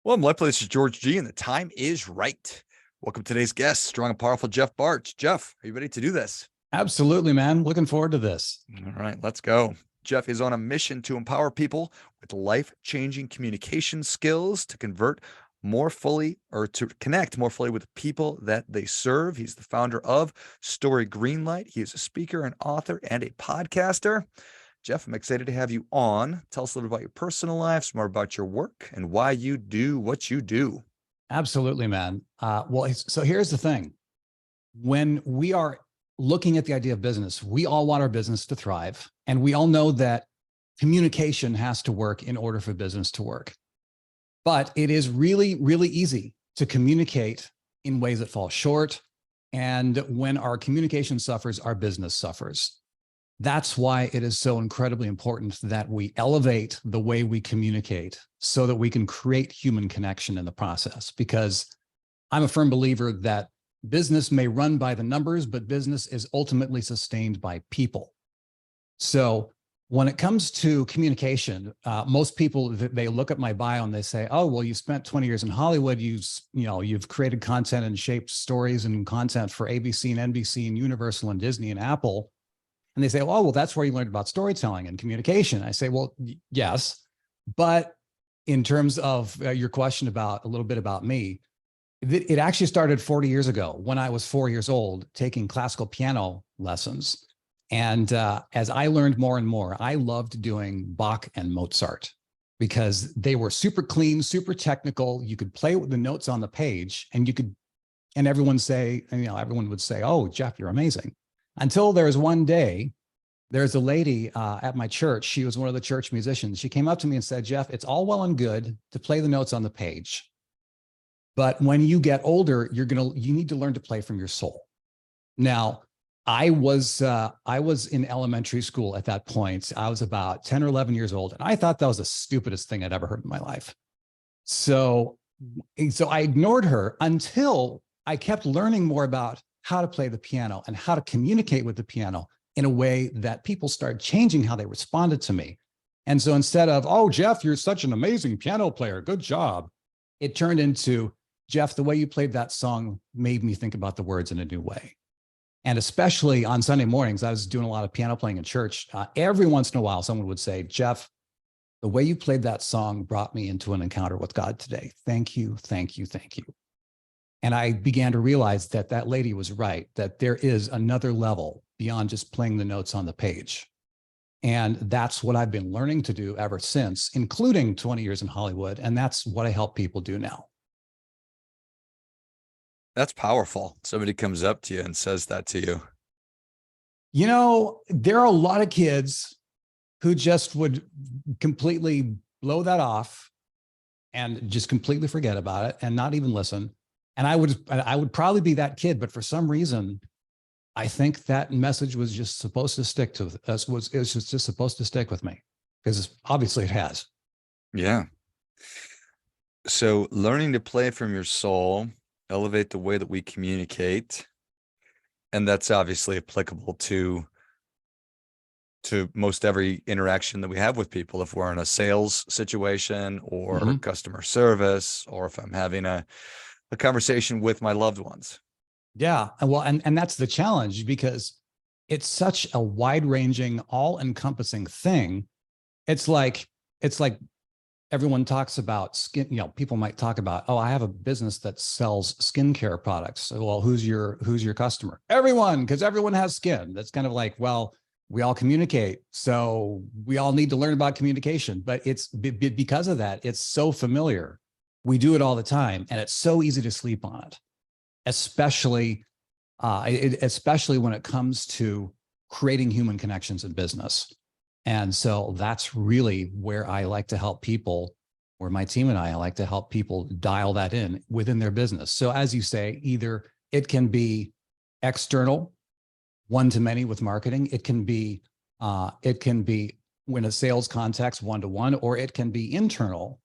Well, this is George G, and the time is right. Welcome to today's guest, strong and powerful Jeff Bartsch. Jeff, are you ready to do this? Absolutely, man. Looking forward to this. All right, let's go. Jeff is on a mission to empower people with life-changing communication skills to convert more fully or to connect more fully with the people that they serve. He's the founder of Story Greenlight. He is a speaker, an author, and a podcaster. Jeff, I'm excited to have you on. Tell us a little bit about your personal life, some more about your work, and why you do what you do. Absolutely, man. So here's the thing. When we are looking at the idea of business, we all want our business to thrive. And we all know that communication has to work in order for business to work. But it is really, really easy to communicate in ways that fall short. And when our communication suffers, our business suffers. That's why it is so incredibly important that we elevate the way we communicate so that we can create human connection in the process. Because I'm a firm believer that business may run by the numbers, but business is ultimately sustained by people. So when it comes to communication, most people, they look at my bio and they say, oh, well, you spent 20 years in Hollywood. You've created content and shaped stories and content for ABC and NBC and Universal and Disney and Apple. And they say, oh, well, that's where you learned about storytelling and communication. I say, well, yes, but in terms of your question about a little bit about me, it actually started 40 years ago when I was 4 years old taking classical piano lessons. And as I learned more and more, I loved doing Bach and Mozart because they were super clean, super technical. You could play with the notes on the page and everyone would say, oh, Jeff, you're amazing. Until there was one day, there's a lady at my church. She was one of the church musicians. She came up to me and said, Jeff, it's all well and good to play the notes on the page. But when you get older, you need to learn to play from your soul. Now, I was in elementary school at that point. I was about 10 or 11 years old, and I thought that was the stupidest thing I'd ever heard in my life. So I ignored her until I kept learning more about how to play the piano and how to communicate with the piano in a way that people started changing how they responded to me. And so instead of, oh, Jeff, you're such an amazing piano player, good job, it turned into, Jeff, the way you played that song made me think about the words in a new way. And especially on Sunday mornings, I was doing a lot of piano playing in church. Every once in a while, someone would say, Jeff, the way you played that song brought me into an encounter with God today. Thank you, thank you, thank you. And I began to realize that that lady was right, that there is another level beyond just playing the notes on the page. And that's what I've been learning to do ever since, including 20 years in Hollywood. And that's what I help people do now. That's powerful. Somebody comes up to you and says that to you. You know, there are a lot of kids who just would completely blow that off and just completely forget about it and not even listen. And I would probably be that kid, but for some reason, I think that message was just supposed to stick to us. It was just supposed to stick with me because obviously it has. Yeah. So learning to play from your soul, elevate the way that we communicate. And that's obviously applicable to most every interaction that we have with people. If we're in a sales situation or customer service, or if I'm having a conversation with my loved ones. Yeah. Well, and that's the challenge because it's such a wide-ranging, all-encompassing thing. It's like everyone talks about skin, people might talk about, oh, I have a business that sells skincare products. So, well, who's your customer? Everyone, because everyone has skin. That's kind of like, well, we all communicate. So we all need to learn about communication, but it's because of that, it's so familiar. We do it all the time, and it's so easy to sleep on it, especially when it comes to creating human connections in business. And so that's really where I like to help people, where my team and I like to help people dial that in within their business. So as you say, either it can be external, one-to-many with marketing. It can be when a sales context, one-to-one, or it can be internal.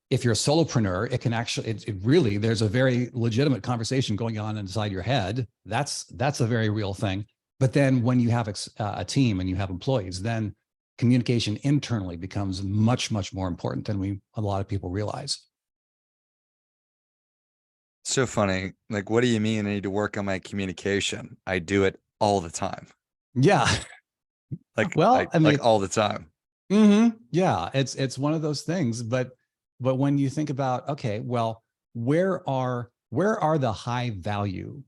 If you're a solopreneur, it can actually, really, there's a very legitimate conversation going on inside your head. That's a very real thing. But then when you have a team and you have employees, then communication internally becomes much, much more important than a lot of people realize. So funny. Like, what do you mean I need to work on my communication? I do it all the time. Yeah. Like, Well, I mean, like all the time. yeah, it's one of those things. But when you think about, okay, well, where are the high value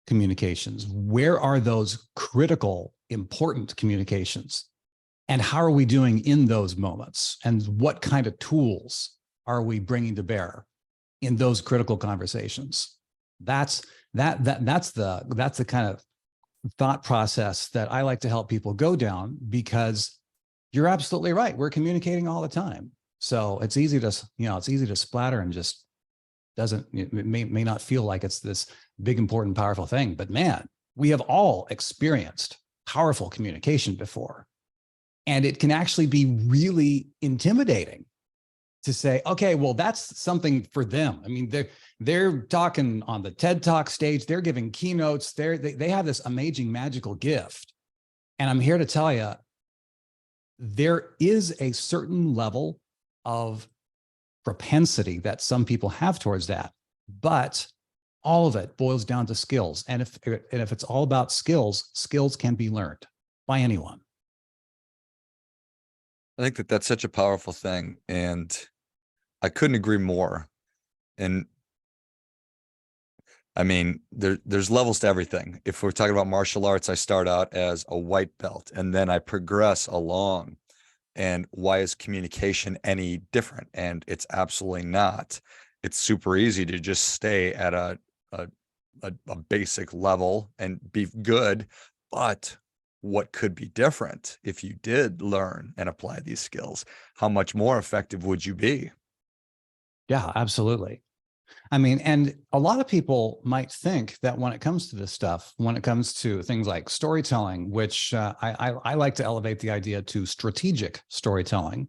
communications? Where are those critical, important communications? And how are we doing in those moments? And what kind of tools are we bringing to bear in those critical conversations? That's the kind of thought process that I like to help people go down, because you're absolutely right. We're communicating all the time. So it's easy to splatter and just it may not feel like it's this big, important, powerful thing. But man, we have all experienced powerful communication before. And it can actually be really intimidating to say, okay, well, that's something for them. I mean, they're talking on the TED Talk stage, they're giving keynotes, they have this amazing, magical gift. And I'm here to tell you, there is a certain level of propensity that some people have towards that, but all of it boils down to skills. And if it's all about skills, skills can be learned by anyone. I think that that's such a powerful thing, and I couldn't agree more. And I mean, there's levels to everything. If we're talking about martial arts, I start out as a white belt and then I progress along. And why is communication any different? And it's absolutely not. It's super easy to just stay at a basic level and be good. But what could be different if you did learn and apply these skills? How much more effective would you be? Yeah, absolutely. I mean, and a lot of people might think that when it comes to this stuff, when it comes to things like storytelling, which I like to elevate the idea to strategic storytelling,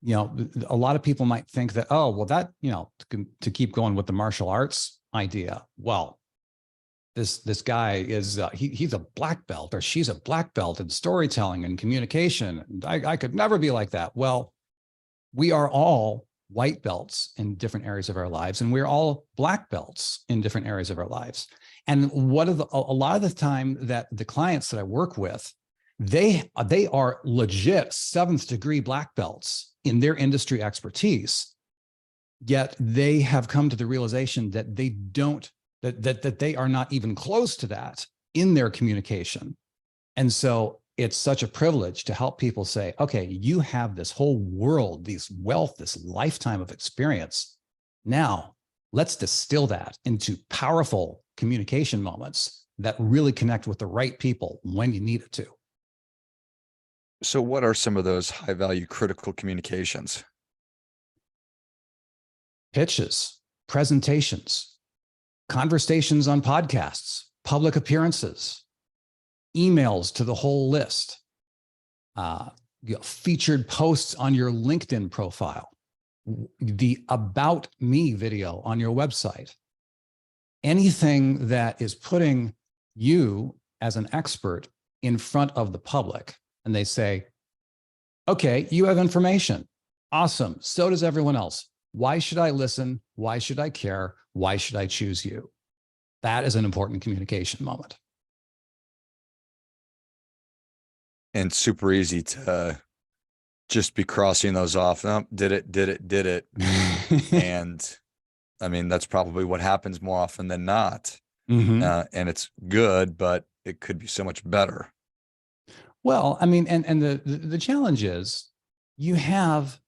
a lot of people might think that, oh, well, that, to keep going with the martial arts idea, well, this guy is he's a black belt, or she's a black belt in storytelling and communication. And I could never be like that. Well, we are all white belts in different areas of our lives, and we're all black belts in different areas of our lives. And a lot of the time that the clients that I work with, they are legit 7th degree black belts in their industry expertise, yet they have come to the realization that they are not even close to that in their communication. And so it's such a privilege to help people say, okay, you have this whole world, this wealth, this lifetime of experience. Now let's distill that into powerful communication moments that really connect with the right people when you need it to. So what are some of those high value critical communications? Pitches, presentations, conversations on podcasts, public appearances, emails to the whole list, featured posts on your LinkedIn profile, the About Me video on your website, anything that is putting you as an expert in front of the public. And they say, okay, you have information. Awesome. So does everyone else. Why should I listen? Why should I care? Why should I choose you? That is an important communication moment. And super easy to just be crossing those off. Oh, did it. And I mean, that's probably what happens more often than not. And it's good, but it could be so much better. Well, I mean, and the challenge is you have,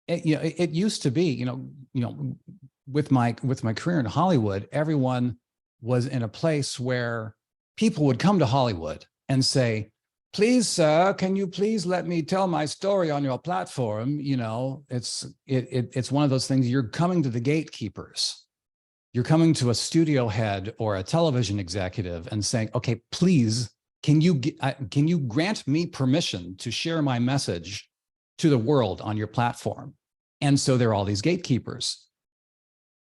it used to be, with my career in Hollywood, everyone was in a place where people would come to Hollywood and say, please, sir, can you please let me tell my story on your platform? It's one of those things. You're coming to the gatekeepers. You're coming to a studio head or a television executive and saying, okay, please, can you grant me permission to share my message to the world on your platform? And so there are all these gatekeepers.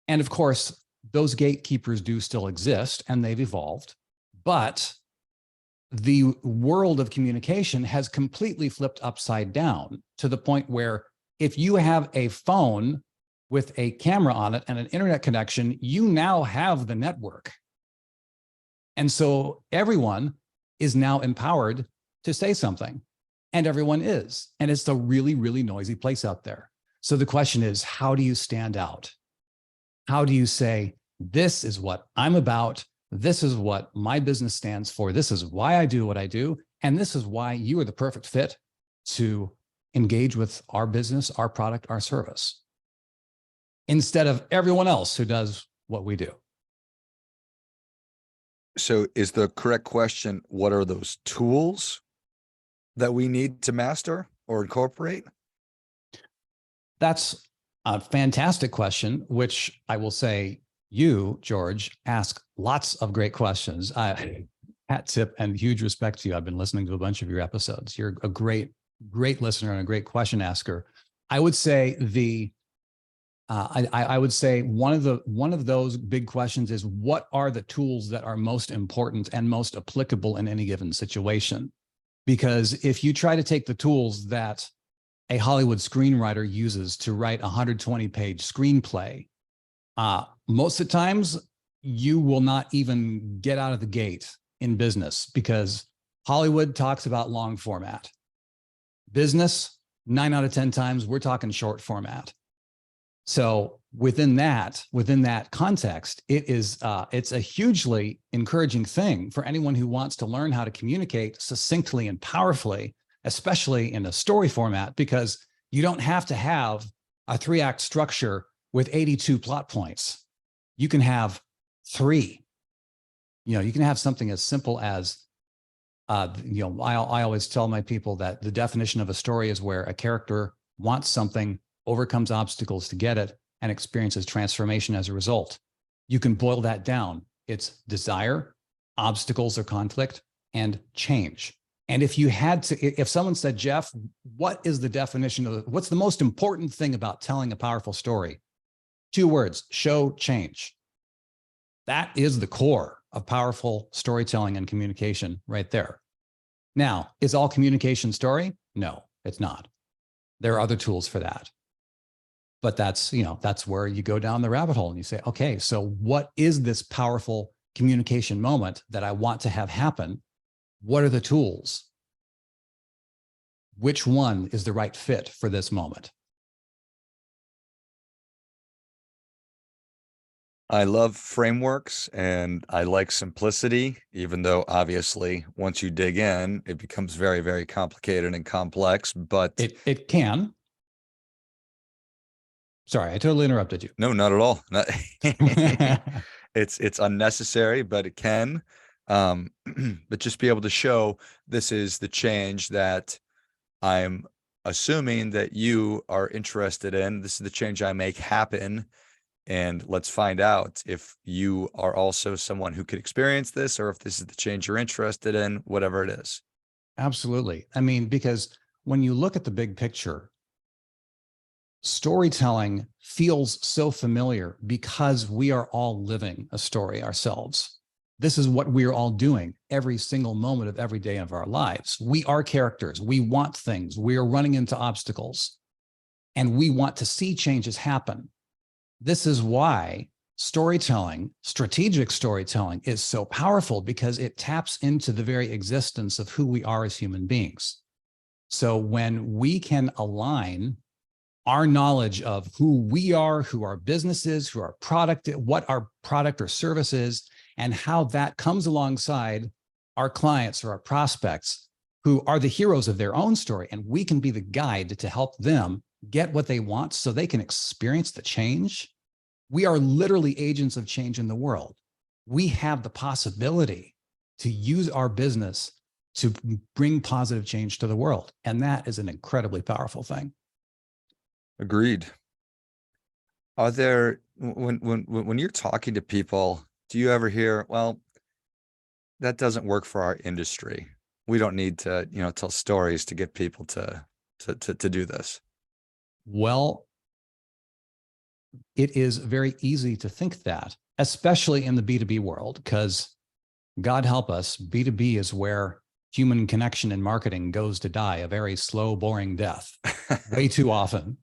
And of course, those gatekeepers do still exist and they've evolved, but the world of communication has completely flipped upside down to the point where if you have a phone with a camera on it and an internet connection, you now have the network. And so everyone is now empowered to say something, and everyone is. And it's a really, really noisy place out there. So the question is, how do you stand out? How do you say, this is what I'm about? This is what my business stands for. This is why I do what I do. And this is why you are the perfect fit to engage with our business, our product, our service, instead of everyone else who does what we do. So is the correct question, what are those tools that we need to master or incorporate? That's a fantastic question, which I will say you, George, ask lots of great questions. Hat tip and huge respect to you. I've been listening to a bunch of your episodes. You're a great listener and a great question asker. I would say I would say one of those big questions is, what are the tools that are most important and most applicable in any given situation? Because if you try to take the tools that a Hollywood screenwriter uses to write a 120-page screenplay, most of the times you will not even get out of the gate in business, because Hollywood talks about long format. Business, 9 out of 10 times, we're talking short format. So within that context, it's a hugely encouraging thing for anyone who wants to learn how to communicate succinctly and powerfully, especially in a story format, because you don't have to have a 3-act structure with 82 plot points. You can have 3. You can have something as simple as, I always tell my people that the definition of a story is where a character wants something, overcomes obstacles to get it, and experiences transformation as a result. You can boil that down. It's desire, obstacles or conflict, and change. And if someone said, Jeff, what is the definition of, what's the most important thing about telling a powerful story? 2 words, show change. That is the core of powerful storytelling and communication right there. Now, is all communication story? No, it's not. There are other tools for that. But that's where you go down the rabbit hole and you say, okay, so what is this powerful communication moment that I want to have happen? What are the tools? Which one is the right fit for this moment? I love frameworks and I like simplicity, even though obviously once you dig in, it becomes very, very complicated and complex, but it can. Sorry, I totally interrupted you. No, not at all. It's unnecessary, but it can. But just be able to show this is the change that I'm assuming that you are interested in. This is the change I make happen. And let's find out if you are also someone who could experience this, or if this is the change you're interested in, whatever it is. Absolutely. I mean, because when you look at the big picture, storytelling feels so familiar because we are all living a story ourselves. This is what we're all doing every single moment of every day of our lives. We are characters. We want things. We are running into obstacles, and we want to see changes happen. This is why storytelling, strategic storytelling, is so powerful, because it taps into the very existence of who we are as human beings. So when we can align our knowledge of who we are, who our business is, who our product, what our product or service is, and how that comes alongside our clients or our prospects, who are the heroes of their own story, and we can be the guide to help them get what they want so they can experience the change. We are literally agents of change in the world. We have the possibility to use our business to bring positive change to the world. And that is an incredibly powerful thing. Agreed. Are there, when you're talking to people, do you ever hear, well, that doesn't work for our industry. We don't need to, tell stories to get people to do this? Well, it is very easy to think that, especially in the B2B world, because God help us, B2B is where human connection in marketing goes to die a very slow, boring death way too often.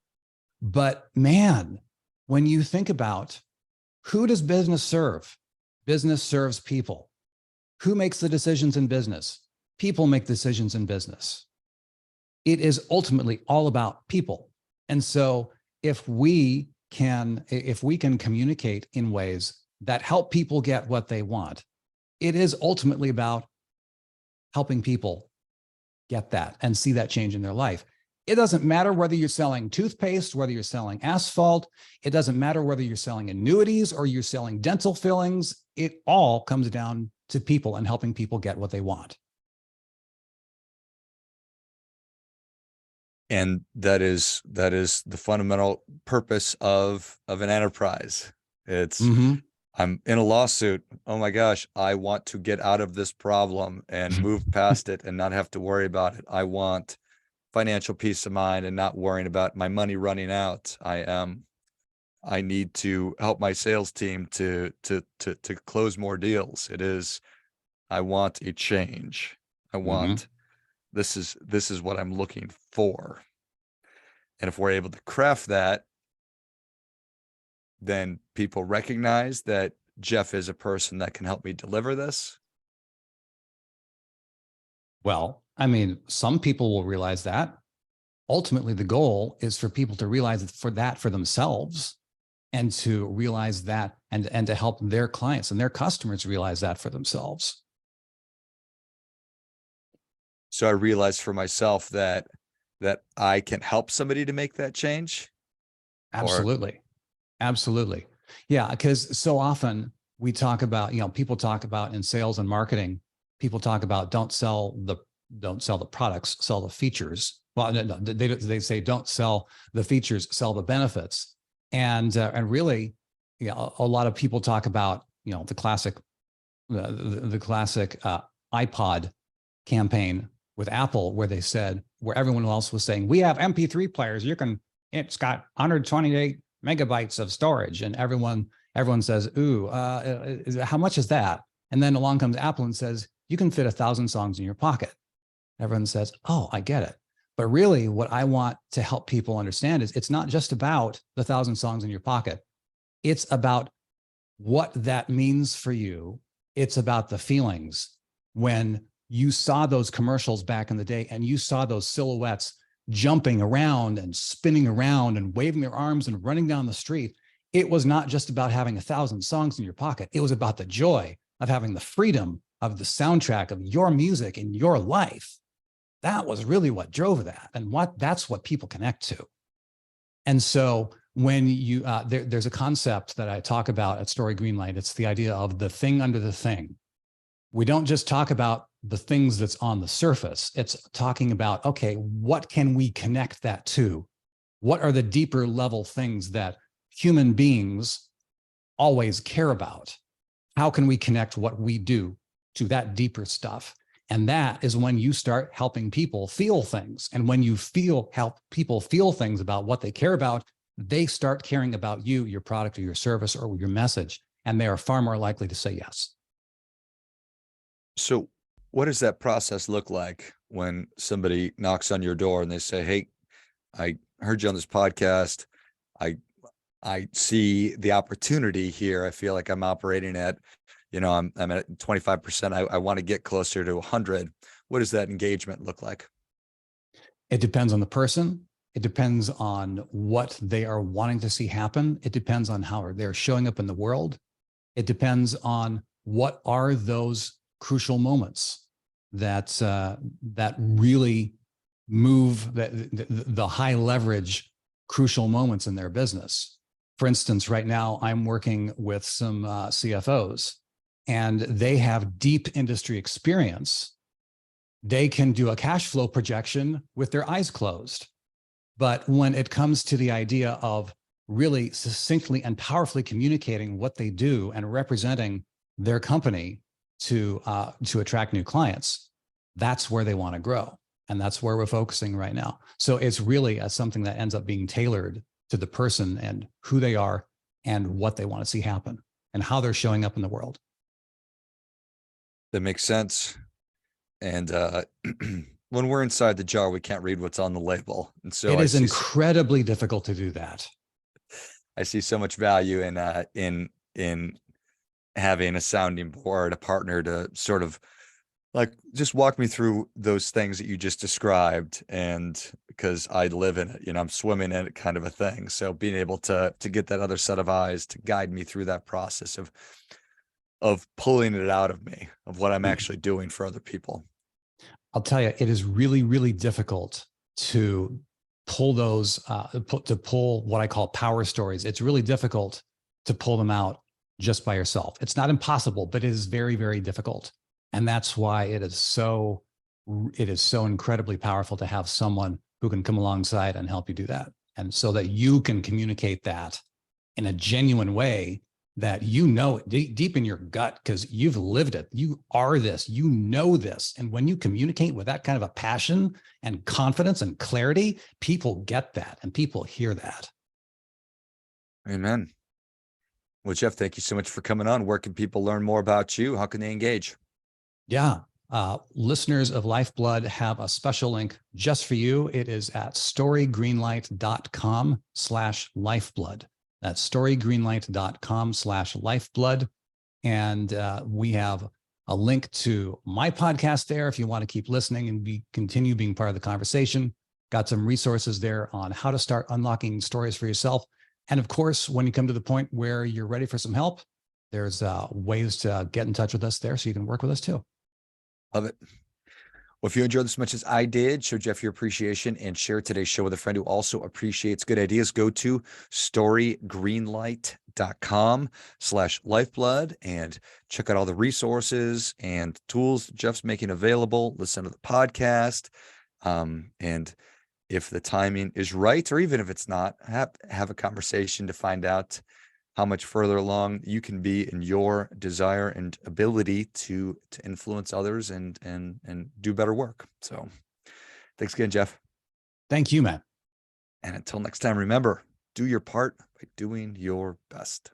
But man, when you think about who does business serve? Business serves people. Who makes the decisions in business? People make decisions in business. It is ultimately all about people. And so if we can communicate in ways that help people get what they want, it is ultimately about helping people get that and see that change in their life. It doesn't matter whether you're selling toothpaste, whether you're selling asphalt. It doesn't matter whether you're selling annuities or you're selling dental fillings. It all comes down to people and helping people get what they want. And that is the fundamental purpose of an enterprise. It's I'm in a lawsuit. Oh my gosh, I want to get out of this problem and move past it and not have to worry about it. I want financial peace of mind and not worrying about my money running out. I need to help my sales team to close more deals. I want a change. I want this is what I'm looking for. And if we're able to craft that, then people recognize that Jeff is a person that can help me deliver this. Well, I mean, some people will realize that. Ultimately, the goal is for people to realize for themselves and to realize that and to help their clients and their customers realize that for themselves. So I realized for myself that I can help somebody to make that change. Absolutely. Absolutely. Yeah. Because so often we talk about, people talk about in sales and marketing, people talk about don't sell the products, sell the features. Well, no, they say don't sell the features, sell the benefits. And really, a lot of people talk about, the classic iPod campaign with Apple, where everyone else was saying, we have MP3 players. It's got 128 megabytes of storage. And everyone says, ooh, how much is that? And then along comes Apple and says, you can fit 1,000 songs in your pocket. Everyone says, oh, I get it. But really what I want to help people understand is it's not just about the 1,000 songs in your pocket. It's about what that means for you. It's about the feelings when you saw those commercials back in the day and you saw those silhouettes jumping around and spinning around and waving their arms and running down the street. It was not just about having 1,000 songs in your pocket. It was about the joy of having the freedom of the soundtrack of your music in your life. That was really what drove that. And that's what people connect to. And so when you, there's a concept that I talk about at Story Greenlight. It's the idea of the thing under the thing. We don't just talk about the things that's on the surface. It's talking about, okay, what can we connect that to? What are the deeper level things that human beings always care about? How can we connect what we do to that deeper stuff? And that is when you start helping people feel things. And when you help people feel things about what they care about, they start caring about you, your product or your service or your message. And they are far more likely to say yes. So what does that process look like when somebody knocks on your door and they say, hey, I heard you on this podcast. I see the opportunity here. I feel like I'm operating at, I'm at 25%. I want to get closer to 100. What does that engagement look like? It depends on the person. It depends on what they are wanting to see happen. It depends on how they're showing up in the world. It depends on what are those crucial moments that really move the high leverage crucial moments in their business. For instance, right now I'm working with some CFOs and they have deep industry experience. They can do a cash flow projection with their eyes closed. But when it comes to the idea of really succinctly and powerfully communicating what they do and representing their company to attract new clients, that's where they want to grow. And that's where we're focusing right now. So it's really something that ends up being tailored to the person and who they are and what they want to see happen and how they're showing up in the world. That makes sense. And when we're inside the jar, we can't read what's on the label. And so It is incredibly difficult to do that. I see so much value in having a sounding board, a partner to sort of like just walk me through those things that you just described. And because I live in it, you know, I'm swimming in it, kind of a thing. So being able to get that other set of eyes to guide me through that process of pulling it out of me, of what I'm actually doing for other people. I'll tell you, it is really, really difficult to pull those, to pull what I call power stories. It's really difficult to pull them out just by yourself. It's not impossible, but it is very, very difficult. And that's why it is so incredibly powerful to have someone who can come alongside and help you do that. And so that you can communicate that in a genuine way that you know deep in your gut, because you've lived it. You are this, you know this. And when you communicate with that kind of a passion and confidence and clarity, people get that and people hear that. Amen. Well, Jeff, thank you so much for coming on. Where can people learn more about you? How can they engage? Yeah. Listeners of LifeBlood have a special link just for you. It is at storygreenlight.com/lifeblood. That's storygreenlight.com/lifeblood. And we have a link to my podcast there if you want to keep listening and continue being part of the conversation. Got some resources there on how to start unlocking stories for yourself. And of course, when you come to the point where you're ready for some help, there's ways to get in touch with us there so you can work with us too. Love it. Well, if you enjoyed this as much as I did, show Jeff your appreciation and share today's show with a friend who also appreciates good ideas. Go to storygreenlight.com/lifeblood and check out all the resources and tools Jeff's making available. Listen to the podcast. And if the timing is right, or even if it's not, have a conversation to find out how much further along you can be in your desire and ability to influence others and do better work. So thanks again, Jeff. Thank you, Matt. And until next time, remember, do your part by doing your best.